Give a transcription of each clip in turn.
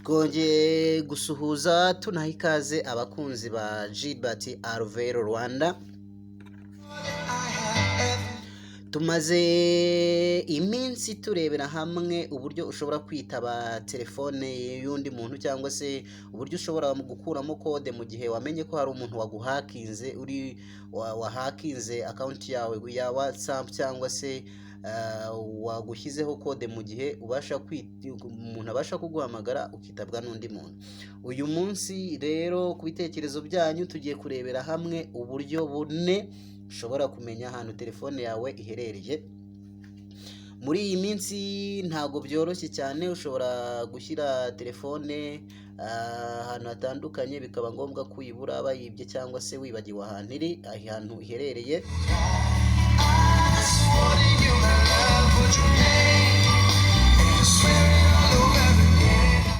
twongeye gusuhuza tunaha ikaze abakunzi ba Gilbert Alvero Rwanda. Tumaze iminsi turebera hamwe uburyo ushobora kwitaba telefone y'undi muntu cyangwa se uburyo ushobora gukuramo kode mu gihe wamenye ko hari umuntu waguhakinze wahakinze account yawe ya WhatsApp cyangwa se wagushyizeho kode mu gihe umuntu abasha kuguhamagara ukitabwa n'undi muntu. Uyu munsi rero ku bitekerezo byanyu tugiye kurebera hamwe uburyo bune ushobora kumenya ahantu telefone yawe iherereye. Muri iyi minsi ntago byoroshye cyane, ushobora gushyira telefone ahantu hatandukanye bikaba ngombwa ko uyibura bayibye cyangwa se wibagiwe ahantu iherereye.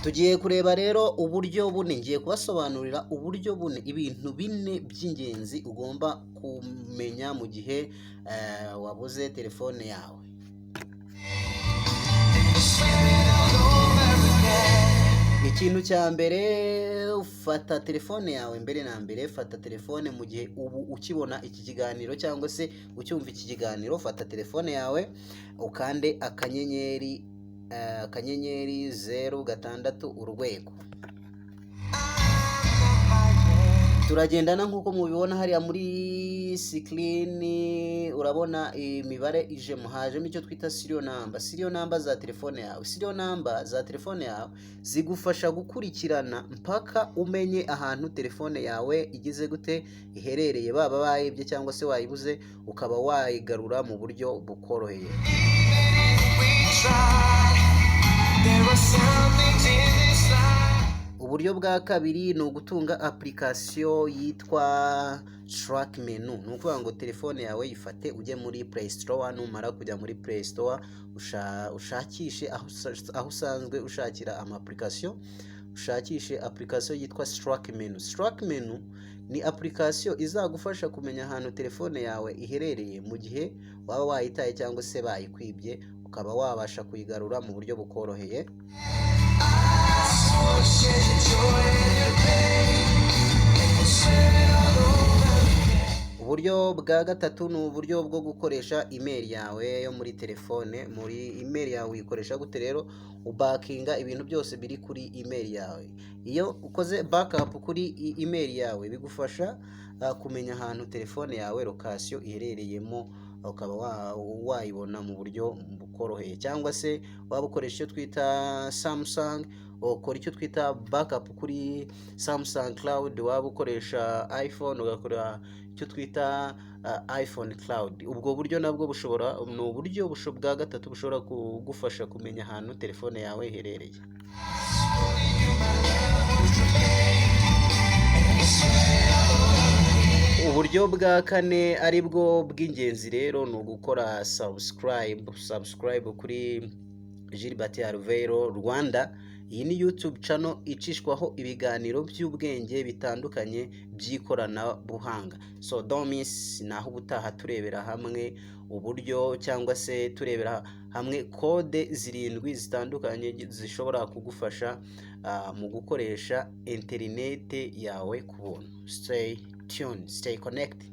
Tugiye kureba rero uburyo bune, ngiye kubasobanurira uburyo bune, ibintu bine by'ingenzi ugomba kumenya mu gihe wabuze telefone yawe. Ikintu cya mbere, ufata telefone yawe mbere na mbere, fata telefone mu gihe ubu ukibona iki kiganiro cyangwa se ucyumva iki kiganiro, fata telefone yawe ukande akanyenyeri 0 urwego. Turagendana nk'uko mubibona hariya muri screen, urabona imibare ijemo, hajemo icyo twita serial number za telefone yawe. Serial number za telefone yawe zigufasha gukurikirana mpaka umenye ahantu telefone yawe igize gute iherereye, baba bayibye cyangwa se wayibuze ukaba wayigarura mu buryo bukoroheye. Uburyo bwa kabiri ni ugutunga application yitwa Track Menu. Ni ukuvuga ngo telefone yawe yifate ujye muri Play Store, numara kujya muri Play Store ushakishe aho usanzwe ushakira application, ushakishe application yitwa Track Menu. Track Menu ni application izagufasha kumenya ahantu telefone yawe iherereye mu gihe waba wayitaye cyangwa se bayikwibye, ukaba wabasha kuyigarura mu buryo bukoroheye. Uburyo bwa gatatu ni uburyo bwo gukoresha email yawe yo muri telefone. Muri email yawe uyikoresha gute rero? Ubakinga ibintu byose biri kuri email yawe. Iyo ukoze backup kuri email yawe bigufasha kumenya ahantu telefone yawe location iherereyemo, ukaba wayibona mu buryo bukoroheye. Cyangwa se waba ukoresha icyo twita Samsung, ukora icyo twita backup kuri Samsung Cloud, waba ukoresha iPhone ugakora icyo twita iPhone Cloud. Ubwo buryo nabwo ni uburyo bwa gatatu bushobora kugufasha kumenya ahantu telefone yawe iherereye. Uburyo bwa kane ari bwo bw'ingenzi rero ni ugukora subscribe kuri Gilbert Alvero Rwanda. Iyi ni YouTube channel icishwaho ibiganiro by'ubwenge bitandukanye by'ikoranabuhanga. So don't miss, naho ubutaha turebera hamwe uburyo cyangwa se turebera hamwe kode 7 zitandukanye zishobora kugufasha mu gukoresha internet yawe ku buntu. Stay tuned, stay connected.